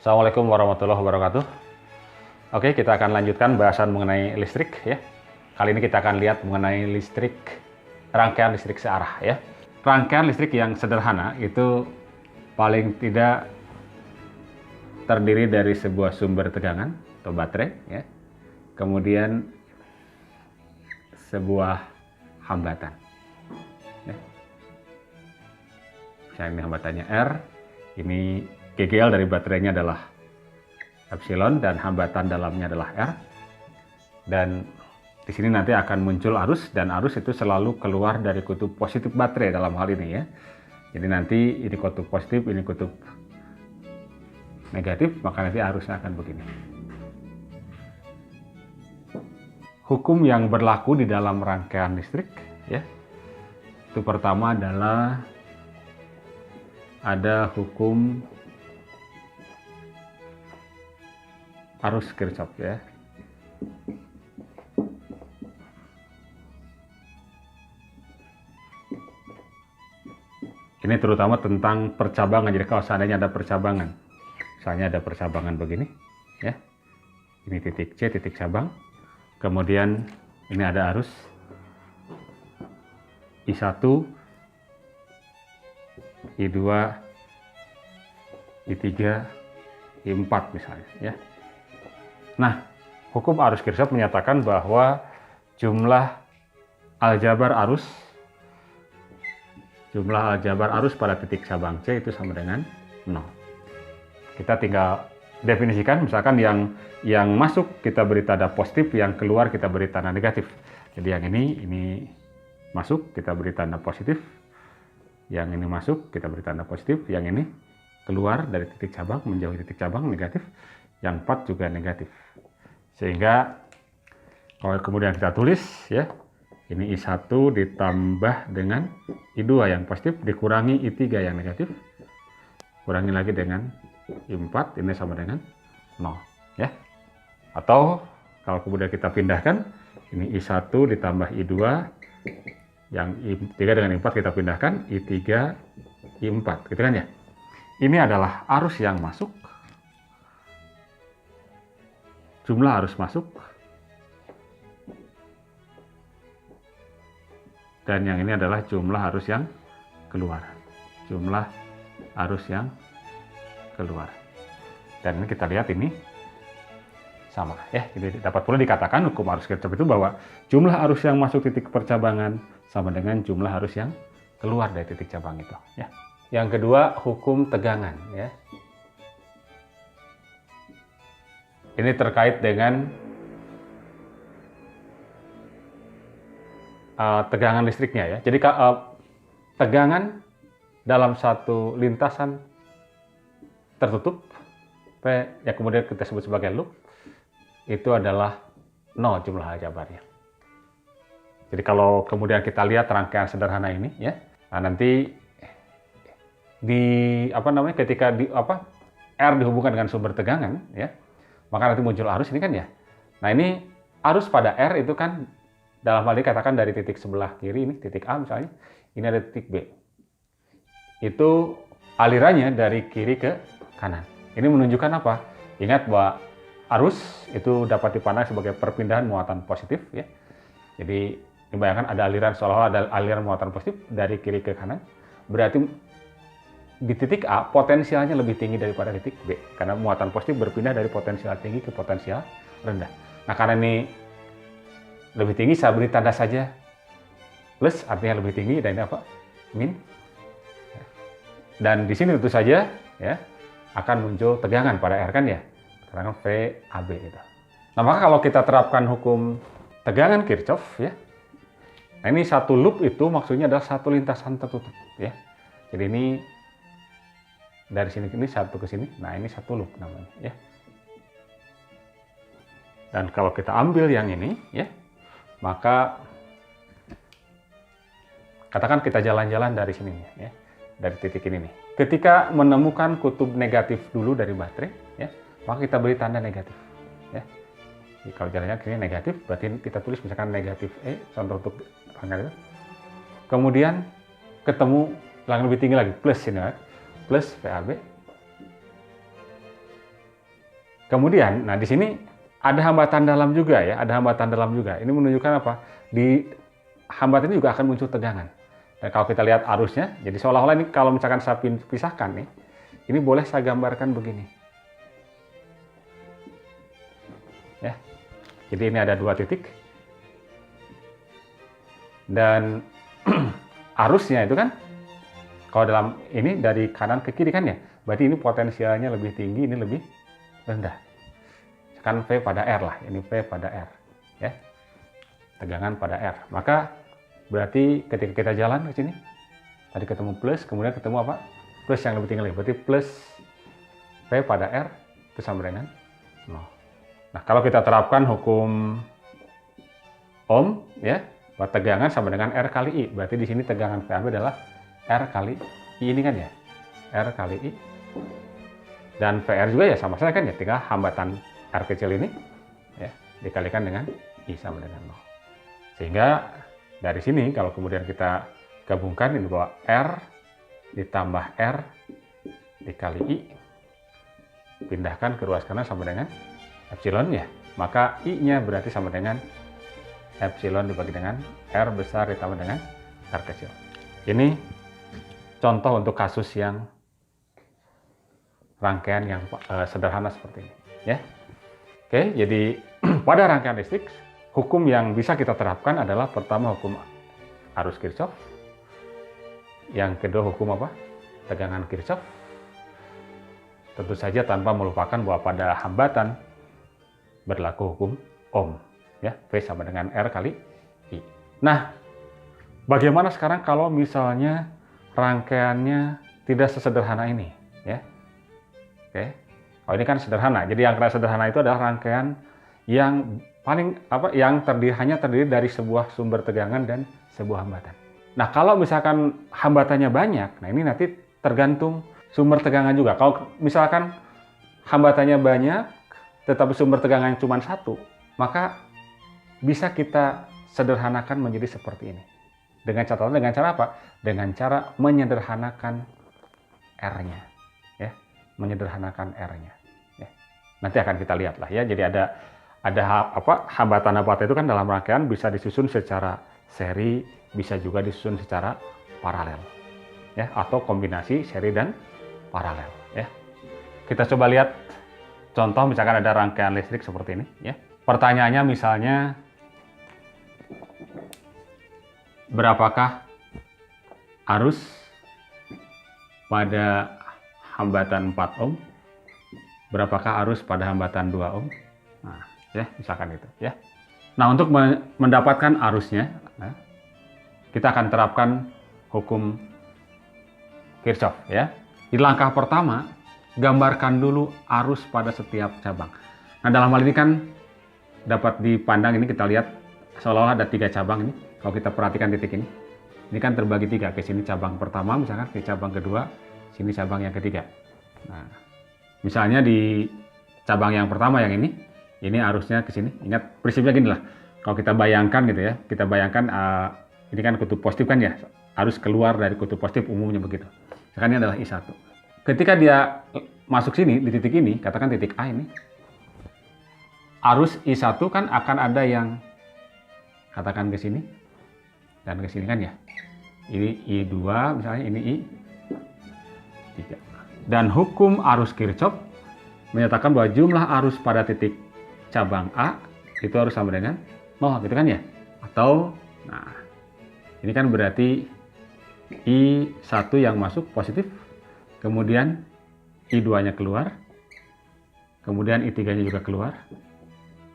Assalamualaikum warahmatullahi wabarakatuh. Oke, kita akan lanjutkan bahasan mengenai listrik ya. Kali ini kita akan lihat mengenai listrik, rangkaian listrik searah ya. Rangkaian listrik yang sederhana itu paling tidak terdiri dari sebuah sumber tegangan atau baterai ya. Kemudian sebuah hambatan. Ya. Misalnya ini hambatannya R, ini GGL dari baterainya adalah epsilon dan hambatan dalamnya adalah R. Dan di sini nanti akan muncul arus, dan arus itu selalu keluar dari kutub positif baterai dalam hal ini ya. Jadi nanti ini kutub positif, ini kutub negatif, maka nanti arusnya akan begini. Hukum yang berlaku di dalam rangkaian listrik ya. Itu pertama adalah ada hukum arus Kirchhoff ya. Ini terutama tentang percabangan. Jadi kalau seandainya ada percabangan, misalnya ada percabangan begini ya. Ini titik C, titik cabang. Kemudian ini ada arus I1, I2, I3, I4 misalnya ya. Nah, hukum arus Kirchhoff menyatakan bahwa jumlah aljabar arus pada titik cabang C itu sama dengan 0. Kita tinggal definisikan, misalkan yang masuk kita beri tanda positif, yang keluar kita beri tanda negatif. Jadi yang ini masuk kita beri tanda positif, yang ini masuk kita beri tanda positif, yang ini keluar dari titik cabang menjauhi titik cabang negatif, yang 4 juga negatif. Sehingga kalau kemudian kita tulis ya, ini I1 ditambah dengan I2 yang positif dikurangi I3 yang negatif, kurangi lagi dengan I4, ini sama dengan 0 ya. Atau kalau kemudian kita pindahkan, ini I1 ditambah I2, yang I3 dengan I4 kita pindahkan, I3, I4 gitu kan ya. Ini adalah arus yang masuk, jumlah arus masuk, dan yang ini adalah jumlah arus yang keluar. Jumlah arus yang keluar. Dan ini kita lihat ini sama ya. Jadi dapat pula dikatakan hukum arus Kirchhoff itu bahwa jumlah arus yang masuk titik percabangan sama dengan jumlah arus yang keluar dari titik cabang itu ya. Yang kedua, hukum tegangan ya. Ini terkait dengan tegangan listriknya ya. Jadi tegangan dalam satu lintasan tertutup P yang kemudian kita sebut sebagai loop itu adalah 0 jumlah aljabarnya. Jadi kalau kemudian kita lihat rangkaian sederhana ini ya, nah nanti ketika R dihubungkan dengan sumber tegangan ya, maka nanti muncul arus ini kan ya. Nah ini arus pada R itu kan dalam hal ini katakan dari titik sebelah kiri ini, titik A misalnya, ini ada titik B. Itu alirannya dari kiri ke kanan. Ini menunjukkan apa? Ingat bahwa arus itu dapat dipandang sebagai perpindahan muatan positif ya. Jadi dibayangkan ada aliran, seolah-olah ada aliran muatan positif dari kiri ke kanan. Berarti di titik A potensialnya lebih tinggi daripada titik B karena muatan positif berpindah dari potensial tinggi ke potensial rendah. Nah, karena ini lebih tinggi, saya beri tanda saja plus, artinya lebih tinggi, dan ini apa? Min. Dan di sini tentu saja ya akan muncul tegangan pada R kan ya, tegangan VAB itu. Nah, maka kalau kita terapkan hukum tegangan Kirchhoff ya, nah ini satu loop itu maksudnya adalah satu lintasan tertutup ya. Jadi ini dari sini ini satu ke sini, nah ini satu loop namanya ya. Dan kalau kita ambil yang ini ya, maka katakan kita jalan-jalan dari sini ya, dari titik ini nih. Ketika menemukan kutub negatif dulu dari baterai ya, maka kita beri tanda negatif ya. Jadi kalau jalannya ke sini negatif, berarti kita tulis misalkan negatif E, contoh untuk rangkaian itu. Kemudian ketemu yang lebih tinggi lagi plus ini ya. Plus VAB Kemudian, nah di sini ada hambatan dalam juga ya, ada hambatan dalam juga. Ini menunjukkan apa? Di hambatan ini juga akan muncul tegangan. Dan kalau kita lihat arusnya, jadi seolah-olah ini kalau misalkan saya pisahkan nih, ini boleh saya gambarkan begini. Ya. Jadi ini ada 2 titik. Dan arusnya itu kan, kalau dalam ini dari kanan ke kiri kan ya, berarti ini potensialnya lebih tinggi, ini lebih rendah. Kan V pada R lah, ini V pada R. Ya. Tegangan pada R. Maka berarti ketika kita jalan ke sini, tadi ketemu plus, kemudian ketemu apa? Plus yang lebih tinggi lagi. Berarti plus V pada R itu sama dengan 0. Nah, kalau kita terapkan hukum Ohm, ya, bahwa tegangan sama dengan R kali I. Berarti di sini tegangan VAB adalah R kali I ini kan ya? R kali I. Dan VR juga ya sama saja kan ya, tinggal hambatan R kecil ini ya dikalikan dengan I sama dengan 0. Sehingga dari sini kalau kemudian kita gabungkan ini bahwa R ditambah R dikali I, pindahkan ke ruas kanan sama dengan epsilon ya, maka I-nya berarti sama dengan epsilon dibagi dengan R besar ditambah dengan R kecil. Ini contoh untuk kasus yang rangkaian yang sederhana seperti ini ya. Oke, jadi pada rangkaian listrik hukum yang bisa kita terapkan adalah pertama hukum arus Kirchhoff, yang kedua hukum apa? Tegangan Kirchhoff. Tentu saja tanpa melupakan bahwa pada hambatan berlaku hukum Ohm ya, V sama dengan R kali I. Nah, bagaimana sekarang kalau misalnya rangkaiannya tidak sesederhana ini ya? Oke. Oh, ini kan sederhana. Jadi yang sederhana itu adalah rangkaian yang paling yang hanya terdiri dari sebuah sumber tegangan dan sebuah hambatan. Nah, kalau misalkan hambatannya banyak, nah ini nanti tergantung sumber tegangan juga. Kalau misalkan hambatannya banyak tetapi sumber tegangan cuma 1, maka bisa kita sederhanakan menjadi seperti ini. Dengan catatan, dengan cara apa? Dengan cara menyederhanakan R-nya. Ya, menyederhanakan R-nya. Ya. Nanti akan kita lihat lah ya. Jadi ada hambatan-hambatan itu kan dalam rangkaian bisa disusun secara seri, bisa juga disusun secara paralel. Ya, atau kombinasi seri dan paralel ya. Kita coba lihat contoh misalkan ada rangkaian listrik seperti ini ya. Pertanyaannya misalnya berapakah arus pada hambatan 4 ohm? Berapakah arus pada hambatan 2 ohm? Nah, ya, misalkan itu, ya. Nah, untuk mendapatkan arusnya, nah, kita akan terapkan hukum Kirchhoff, ya. Di langkah pertama, gambarkan dulu arus pada setiap cabang. Nah, dalam hal ini kan dapat dipandang, ini kita lihat seolah-olah ada 3 cabang ini. Kalau kita perhatikan titik ini kan terbagi 3. Ke sini cabang pertama, misalkan ke cabang kedua, sini cabang yang ketiga. Nah, misalnya di cabang yang pertama yang ini arusnya ke sini. Ingat prinsipnya gini lah. Kalau kita bayangkan gitu ya, kita bayangkan ini kan kutub positif kan ya, arus keluar dari kutub positif umumnya begitu. Misalkan ini adalah I1. Ketika dia masuk sini di titik ini, katakan titik A ini, arus I1 kan akan ada yang katakan ke sini dan ke sini kan ya. Ini I2 misalnya, ini I3. Dan hukum arus Kirchhoff menyatakan bahwa jumlah arus pada titik cabang A itu harus sama dengan 0 gitu kan ya. Atau nah, ini kan berarti I1 yang masuk positif, kemudian I2-nya keluar, kemudian I3-nya juga keluar,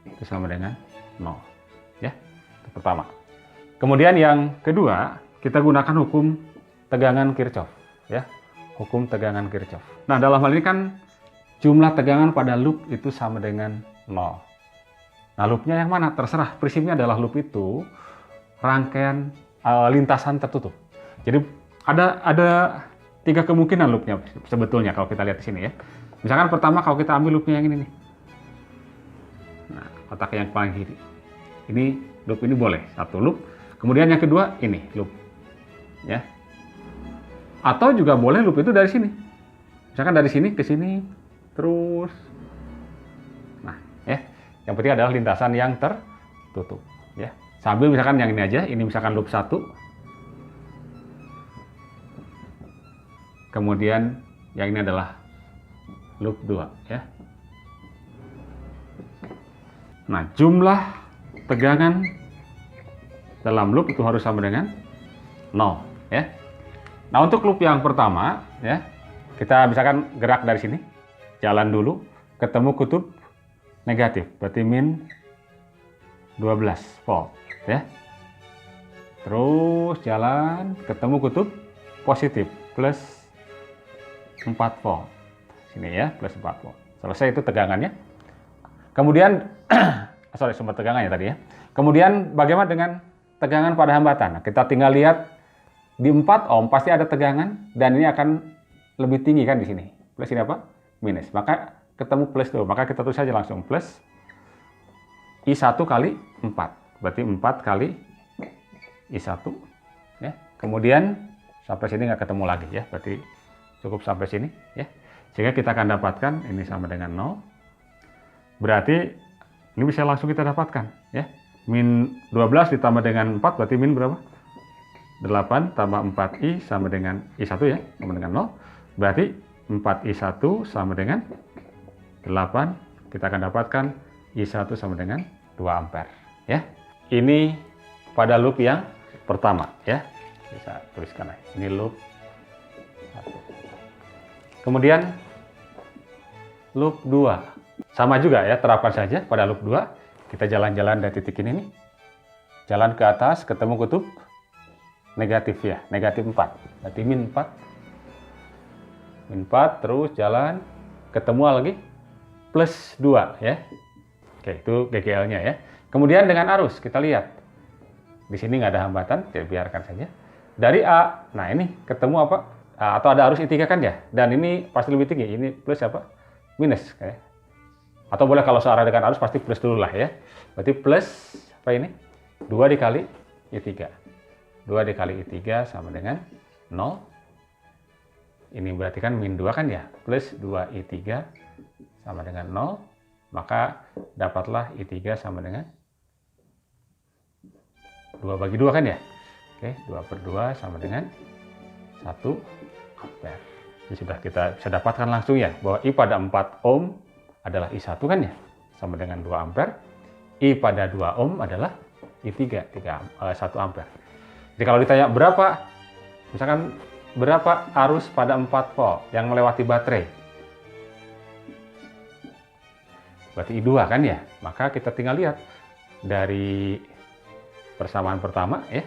itu sama dengan 0. Ya, itu pertama. Kemudian yang kedua, kita gunakan hukum tegangan Kirchhoff. Ya, hukum tegangan Kirchhoff. Nah, dalam hal ini kan jumlah tegangan pada loop itu sama dengan 0. Nah, loopnya yang mana? Terserah. Prinsipnya adalah loop itu rangkaian lintasan tertutup. Jadi ada 3 kemungkinan loopnya sebetulnya kalau kita lihat di sini ya. Misalkan pertama kalau kita ambil loopnya yang ini nih. Nah, kotak yang paling kiri. Ini loop ini boleh, satu loop. Kemudian yang kedua ini loop. Ya. Atau juga boleh loop itu dari sini. Misalkan dari sini ke sini terus Yang penting adalah lintasan yang tertutup. Ya. Sambil misalkan yang ini aja, ini misalkan loop 1. Kemudian yang ini adalah loop 2. Ya. Nah, jumlah tegangan dalam loop itu harus sama dengan 0. Ya. Nah, untuk loop yang pertama, ya, kita misalkan gerak dari sini, jalan dulu, ketemu kutub negatif, berarti min 12 volt, ya. Terus jalan, ketemu kutub positif, plus 4 volt. Sini ya, plus 4 volt. Selesai itu tegangannya. Kemudian, sumber tegangannya tadi ya. Kemudian bagaimana dengan tegangan pada hambatan? Nah, kita tinggal lihat di 4 ohm pasti ada tegangan, dan ini akan lebih tinggi kan di sini. Plus ini apa? Minus. Maka ketemu plus dulu. Maka kita tulis saja langsung plus I1 kali 4. Berarti 4 kali I1. Ya. Kemudian sampai sini nggak ketemu lagi ya. Berarti cukup sampai sini ya. Sehingga kita akan dapatkan ini sama dengan 0. Berarti ini bisa langsung kita dapatkan ya. Min 12 ditambah dengan 4 berarti min berapa? 8 tambah 4i sama dengan I1 ya, sama dengan 0. Berarti 4i1 sama dengan 8, kita akan dapatkan I1 sama dengan 2 ampere ya. Ini pada loop yang pertama ya. Bisa tuliskan aja. Ini loop 1. Kemudian loop 2. Sama juga ya, terapkan saja pada loop 2. Kita jalan-jalan dari titik ini nih. Jalan ke atas ketemu kutub negatif ya, negatif 4. Berarti min 4. Min 4 terus jalan ketemu lagi plus 2 ya. Oke, itu GGL-nya ya. Kemudian dengan arus kita lihat. Di sini nggak ada hambatan, ya biarkan saja. Dari A, nah ini ketemu apa? Atau ada arus I3 kan ya? Dan ini pasti lebih tinggi. Ini plus apa? Minus kayak. Atau boleh kalau searah dengan arus pasti plus dulu lah ya. Berarti plus apa ini? 2 dikali I3. 2 dikali I3 sama dengan 0. Ini berarti kan min 2 kan ya? Plus 2I3 sama dengan 0. Maka dapatlah I3 sama dengan 2 bagi 2 kan ya? Oke, 2/2 sama dengan 1 ampere. Ini sudah kita bisa dapatkan langsung ya, bahwa I pada 4 ohm adalah I1 kan ya? Sama dengan 2 ampere. I pada 2 ohm adalah I3, 1 ampere. Jadi kalau ditanya berapa, misalkan berapa arus pada 4 volt yang melewati baterai? Berarti I2 kan ya? Maka kita tinggal lihat dari persamaan pertama ya,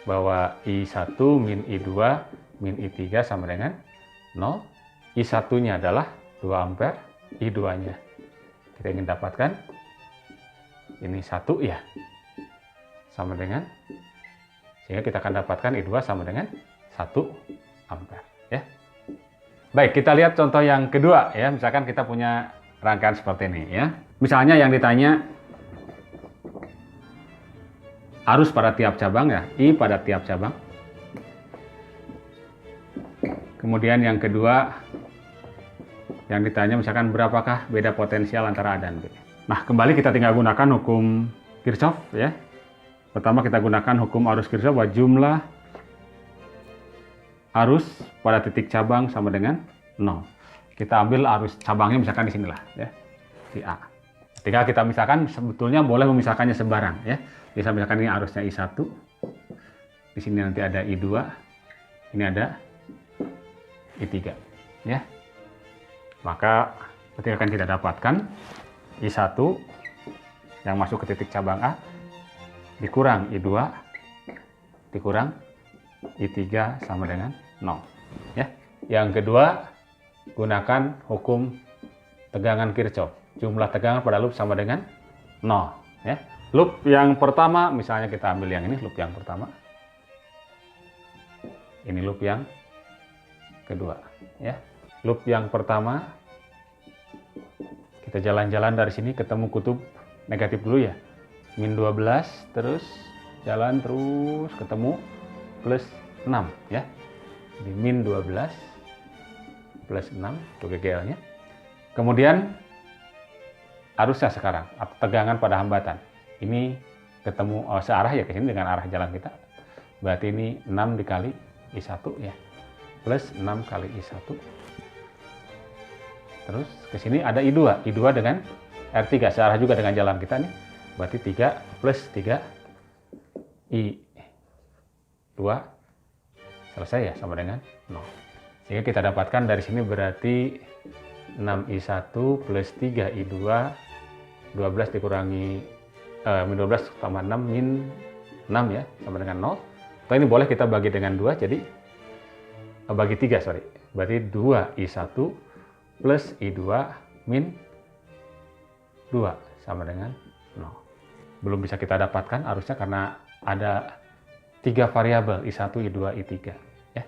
bahwa I1 min I2 min I3 sama dengan 0. I1-nya adalah 2 ampere, I2-nya kita ingin dapatkan ini 1 ya, sama dengan, sehingga kita akan dapatkan I2 sama dengan 1 ampere ya. Baik, kita lihat contoh yang kedua ya. Misalkan kita punya rangkaian seperti ini ya. Misalnya yang ditanya arus pada tiap cabang ya, I pada tiap cabang. Kemudian yang kedua yang ditanya misalkan berapakah beda potensial antara A dan B. Nah, kembali kita tinggal gunakan hukum Kirchhoff ya. Pertama kita gunakan hukum arus Kirchhoff bahwa jumlah arus pada titik cabang sama dengan 0. Kita ambil arus cabangnya misalkan di sinilah ya, di A. Ketika kita misalkan sebetulnya boleh memisahkannya sembarang ya. Bisa misalkan ini arusnya I1. Di sini nanti ada I2. Ini ada I3 ya. Maka ketika akan kita dapatkan I1 yang masuk ke titik cabang A dikurang I2 dikurang I3 sama dengan 0 ya. Yang kedua, gunakan hukum tegangan Kirchhoff. Jumlah tegangan pada loop sama dengan 0 ya. Loop yang pertama misalnya kita ambil yang ini, loop yang pertama. Ini loop yang kedua ya. Loop yang pertama kita jalan-jalan dari sini ketemu kutub negatif dulu ya. Min 12 terus jalan terus ketemu plus 6 ya. Di min 12 plus 6 itu GGL-nya. Kemudian arusnya sekarang, atau tegangan pada hambatan. Ini ketemu searah ya ke sini dengan arah jalan kita. Berarti ini 6 dikali I1 ya. Plus 6 kali I1. Terus ke sini ada I2. I2 dengan R3 searah juga dengan jalan kita nih. Berarti 3 plus 3 I2 selesai ya, sama dengan 0. Sehingga kita dapatkan dari sini berarti 6I1 plus 3I2 12 dikurangi min 12 tambah 6 min 6 ya, sama dengan 0. Atau ini boleh kita bagi dengan 2, jadi bagi 3, sorry. Berarti 2I1 plus I2 min 2 sama dengan 0. Belum bisa kita dapatkan arusnya karena ada 3 variabel, I1, I2, I3 ya.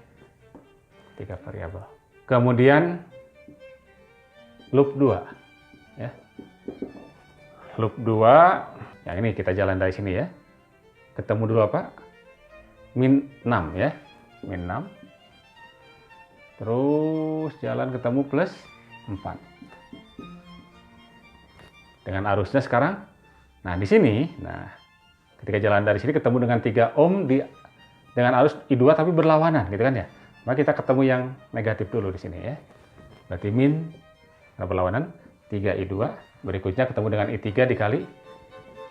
3 variabel. Kemudian loop 2 ya. Loop 2 yang ini kita jalan dari sini ya. Ketemu dulu apa? Min 6 ya. Min 6. Terus jalan ketemu plus 4. Dengan arusnya sekarang. Nah, di sini, ketika jalan dari sini ketemu dengan 3 ohm dengan arus I2 tapi berlawanan gitu kan ya. Maka kita ketemu yang negatif dulu di sini ya. Berarti min berlawanan 3 I2, berikutnya ketemu dengan I3 dikali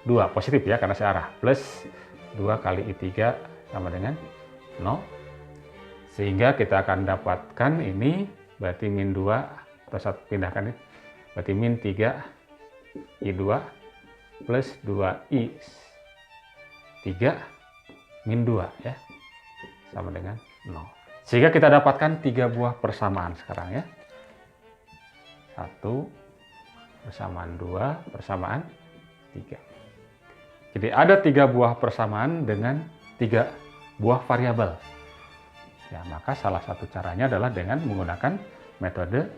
2, positif ya karena searah, plus 2 kali I3 sama dengan 0. Sehingga kita akan dapatkan ini berarti min 2, atau pindahkan ini, berarti min 3 I2 plus 2I3 min 2 ya, sama dengan 0. Sehingga kita dapatkan 3 buah persamaan sekarang ya. 1 persamaan 2 persamaan 3. Jadi ada 3 buah persamaan dengan 3 buah variabel. Ya, maka salah satu caranya adalah dengan menggunakan metode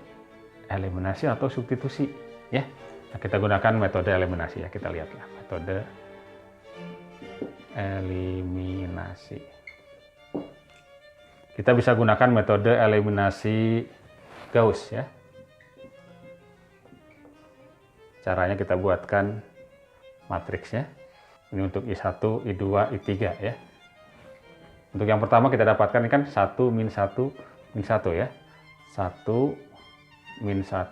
eliminasi atau substitusi ya. Nah, kita gunakan metode eliminasi ya, kita lihatlah metode eliminasi. Kita bisa gunakan metode eliminasi Gauss ya. Caranya kita buatkan matriksnya. Ini untuk I1, I2, I3 ya. Untuk yang pertama kita dapatkan ini kan 1 min 1 min 1 ya. 1 min 1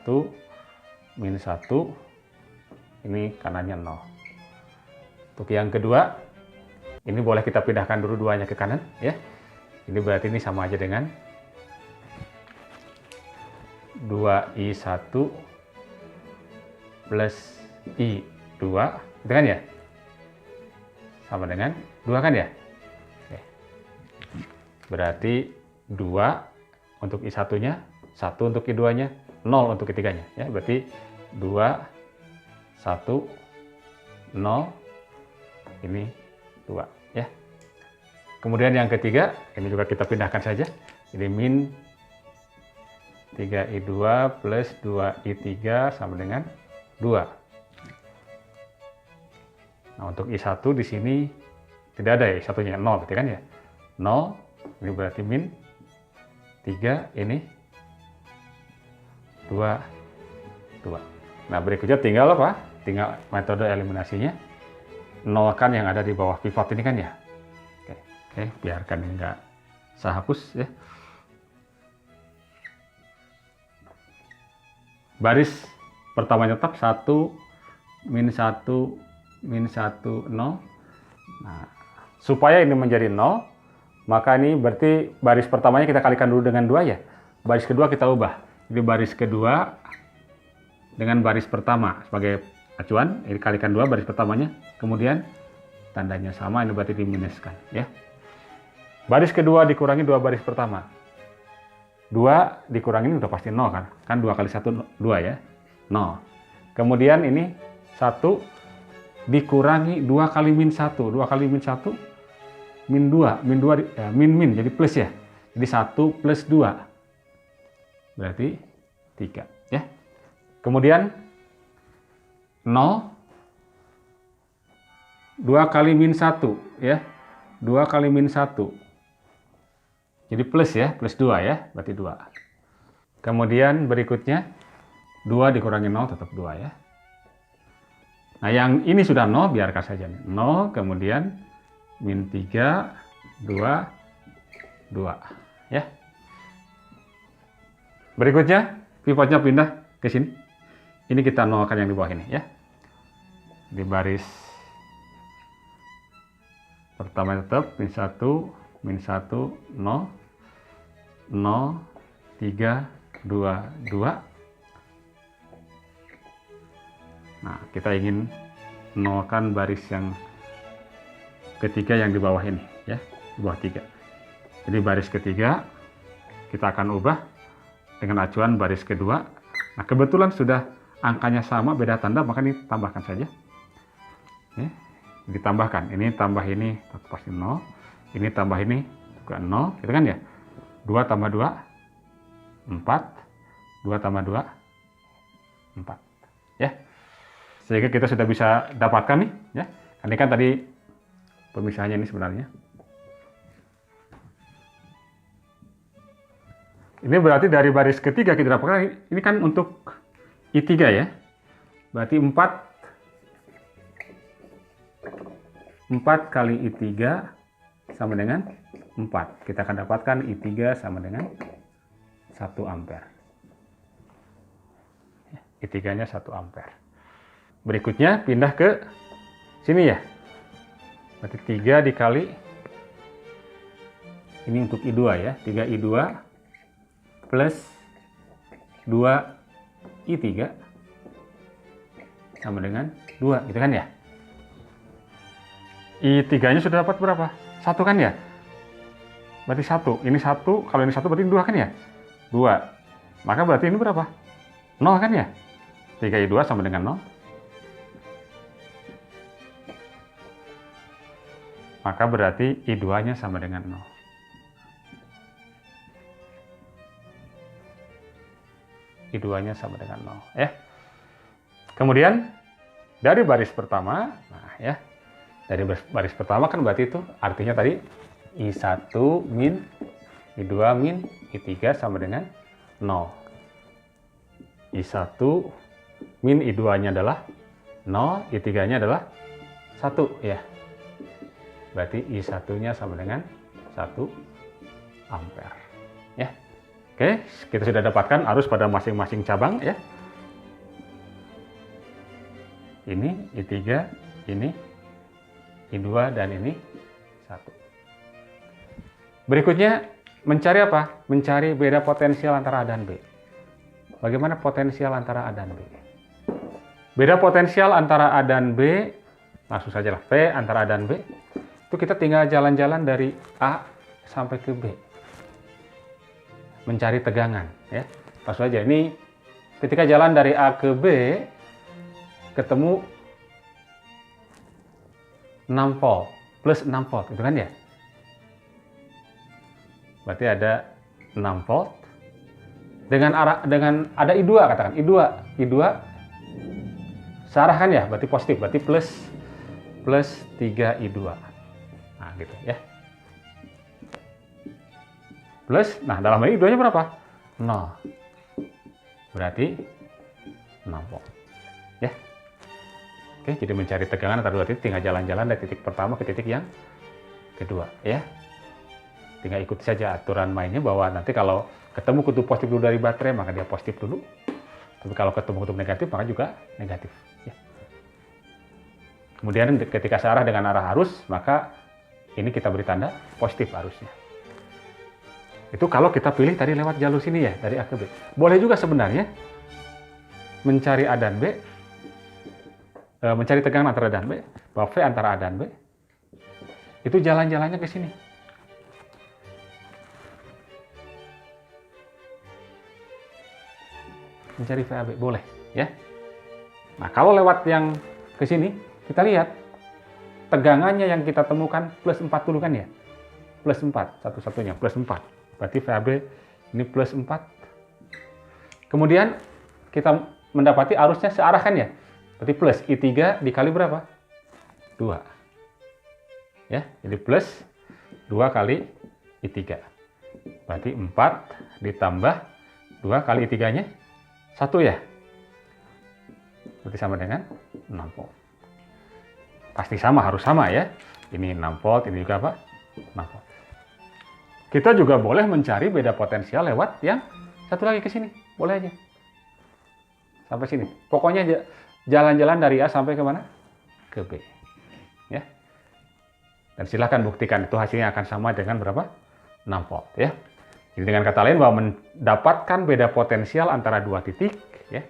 min 1, ini kanannya 0. Untuk yang kedua, ini boleh kita pindahkan dulu duanya ke kanan ya. Ini berarti ini sama aja dengan 2I1 plus I2, gitu kan ya? Sama dengan 2 kan ya? Oke. Berarti 2 untuk I1-nya, 1 untuk I2-nya, 0 untuk I3-nya ya. Berarti 2, 1, 0, ini 2 ya. Kemudian yang ketiga, ini juga kita pindahkan saja. Ini min 3I2 plus 2I3 sama dengan 2. Nah, untuk I1 di sini tidak ada ya, I1-nya 0 berarti kan ya. 0, ini berarti min 3, ini 2, 2. Nah, berikutnya tinggal apa? Tinggal metode eliminasinya. Nolkan yang ada di bawah pivot ini kan ya. Oke, biarkan ini enggak saya hapus ya. Baris pertamanya tetap 1, min 1, min 1, 0. Nah, supaya ini menjadi 0, maka ini berarti baris pertamanya kita kalikan dulu dengan 2 ya. Baris kedua kita ubah. Jadi baris kedua dengan baris pertama sebagai acuan, ini kalikan 2 baris pertamanya, kemudian tandanya sama, ini berarti diminuskan ya. Baris kedua dikurangi 2 baris pertama. 2 dikurangi ini udah pasti 0 kan? Kan 2 kali 1, 2 ya. 0. Kemudian ini 1 dikurangi 2 kali min 1. 2 kali min 1, min 2. Min 2, ya, min, jadi plus ya. Jadi 1 plus 2. Berarti 3 ya. Kemudian 0, 2 kali min 1 ya. 2 kali min 1. Jadi plus ya, plus 2 ya, berarti 2. Kemudian berikutnya 2 dikurangi 0 tetap 2 ya. Nah, yang ini sudah 0, biarkan saja. 0, kemudian min 3, 2, 2. Ya. Berikutnya, pivotnya pindah ke sini. Ini kita nolkan yang di bawah ini, ya. Di baris pertama tetap min 1, 0, 0, 3, 2, 2. Nah, kita ingin nolkan baris yang ketiga yang di bawah ini, ya, di bawah 3. Jadi baris ketiga kita akan ubah dengan acuan baris kedua. Nah, kebetulan sudah angkanya sama, beda tanda, maka ini tambahkan saja. Ya, ditambahkan, ini tambah ini pasti 0, ini tambah ini juga 0, gitu kan ya. 2 tambah 2, 4, 2 tambah 2, 4. Ya. Sehingga kita sudah bisa dapatkan nih, ya. Ini kan tadi pemisahannya ini sebenarnya. Ini berarti dari baris ketiga kita dapatkan, ini kan untuk I3 ya. Berarti 4 kali I3 sama dengan 4. Kita akan dapatkan I3 sama dengan 1 ampere. I3-nya 1 ampere. Berikutnya pindah ke sini ya. Berarti 3 dikali, ini untuk I2 ya, 3I2 plus 2I3 sama dengan 2, gitu kan ya. I3-nya sudah dapat berapa? 1 kan ya? Berarti 1, ini 1, kalau ini 1 berarti 2 kan ya? 2. Maka berarti ini berapa? 0 kan ya? 3I2 sama dengan 0. Maka berarti I2-nya sama dengan 0. I2-nya sama dengan 0. Ya. Kemudian, dari baris pertama, nah ya, dari baris pertama kan berarti itu artinya tadi I1 min, I2 min, I3 sama dengan 0. I1 min I2-nya adalah 0, I3-nya adalah 1 ya. Berarti I1-nya sama dengan 1 ampere. Ya. Oke, kita sudah dapatkan arus pada masing-masing cabang ya. Ini I3, ini I2 dan ini 1. Berikutnya mencari apa? Mencari beda potensial antara A dan B. Bagaimana potensial antara A dan B? Beda potensial antara A dan B, langsung saja lah, P antara A dan B. Itu kita tinggal jalan-jalan dari A sampai ke B. Mencari tegangan, ya. Langsung aja, ini ketika jalan dari A ke B, ketemu 6 volt, plus 6 volt, itu kan ya? Berarti ada 6 volt. Dengan ada I2, katakan, I2 searah kan ya? Berarti positif, berarti plus 3I2. Nah, gitu ya. Plus, nah dalam hal ini I2-nya berapa? 0. Berarti 6 volt. Ya. Oke, jadi mencari tegangan antara dua titik, tinggal jalan-jalan dari titik pertama ke titik yang kedua, ya. Tinggal ikuti saja aturan mainnya bahwa nanti kalau ketemu kutub positif dulu dari baterai, maka dia positif dulu. Tapi kalau ketemu kutub negatif, maka juga negatif. Ya. Kemudian ketika searah dengan arah arus, maka ini kita beri tanda positif arusnya. Itu kalau kita pilih tadi lewat jalur sini ya, dari A ke B. Boleh juga sebenarnya mencari A dan B, mencari tegangan antara A dan B, bahwa V antara A dan B, itu jalan-jalannya ke sini. Mencari VAB, boleh ya. Nah, kalau lewat yang ke sini, kita lihat tegangannya yang kita temukan plus 40 kan ya? Plus 4, satu-satunya plus 4. Berarti VAB ini plus 4. Kemudian kita mendapati arusnya searah kan ya? Berarti plus I3 dikali berapa? 2. Ya, jadi plus 2 kali I3. Berarti 4 ditambah 2 kali I3-nya 1 ya? Berarti sama dengan 6 volt. pasti sama, harus sama ya. Ini 6 volt, ini juga apa? 6 volt. Kita juga boleh mencari beda potensial lewat yang satu lagi ke sini. Boleh aja. Sampai sini. Pokoknya jalan-jalan dari A sampai ke mana? Ke B. Ya. Dan silahkan buktikan itu hasilnya akan sama dengan berapa? 6 volt ya. Jadi dengan kata lain bahwa mendapatkan beda potensial antara dua titik ya,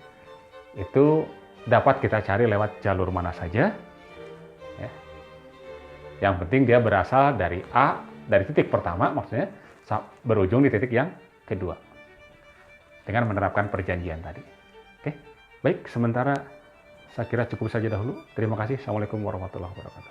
itu dapat kita cari lewat jalur mana saja. Ya. Yang penting dia berasal dari A, dari titik pertama maksudnya, berujung di titik yang kedua. Dengan menerapkan perjanjian tadi. Oke, baik, sementara saya kira cukup saja dahulu. Terima kasih. Assalamualaikum warahmatullahi wabarakatuh.